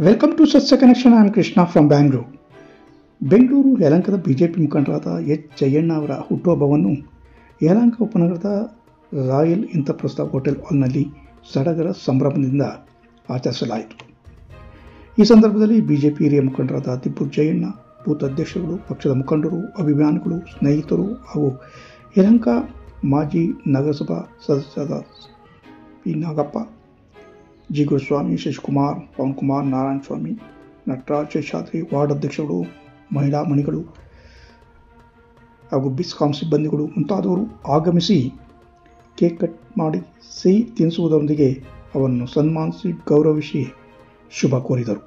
Welcome to Satya connection. And Krishna from Bangalore. Bengaluru ಯಲಹಂಕದ BJP ಮುಖಂಡರಾದ H Jayanna ಅವರ ಹುಟ್ಟುಹಬ್ಬವನ್ನು ಯಲಹಂಕ ಉಪನಗರದ ರಾಯಲ್ ಇಂದ್ರಪ್ರಸ್ಥ ಹೋಟೆಲ್ ಹಾಲ್ನಲ್ಲಿ ಸಡಗರ ಸಂಭ್ರಮದಿಂದ ಆಚರಿಸಲಾಯಿತು. ಈ ಸಂದರ್ಭದಲ್ಲಿ ಬಿಜೆಪಿ ಹಿರಿಯ ಮುಖಂಡರಾದ ತಿಪ್ಪೂರು ಜಯಣ್ಣ, ಬೂತ್ ಅಧ್ಯಕ್ಷರುಗಳು, ಪಕ್ಷದ ಮುಖಂಡರು, ಅಭಿಮಾನಿಗಳು, ಸ್ನೇಹಿತರು ಹಾಗೂ ಯಲಹಂಕ ಮಾಜಿ ನಗರಸಭಾ ಸದಸ್ಯರಾದ ಪಿ ನಾಗಪ್ಪ, ಜಿ ಗುರುಸ್ವಾಮಿ, ಶಶಿಕುಮಾರ್, ಪವನ್ ಕುಮಾರ್, ನಾರಾಯಣ ಸ್ವಾಮಿ, ನಟರಾಜ್, ಶೇಷಾದ್ರಿ, ವಾರ್ಡ್ ಅಧ್ಯಕ್ಷರುಗಳು, ಮಹಿಳಾ ಮಣಿಗಳು ಹಾಗೂ ಬಿಸ್ಕಾಂ ಸಿಬ್ಬಂದಿಗಳು ಮುಂತಾದವರು ಆಗಮಿಸಿ ಕೇಕ್ ಕಟ್ ಮಾಡಿ ಸಿಹಿ ತಿನಿಸುವುದರೊಂದಿಗೆ ಅವರನ್ನು ಸನ್ಮಾನಿಸಿ ಗೌರವಿಸಿ ಶುಭ ಕೋರಿದರು.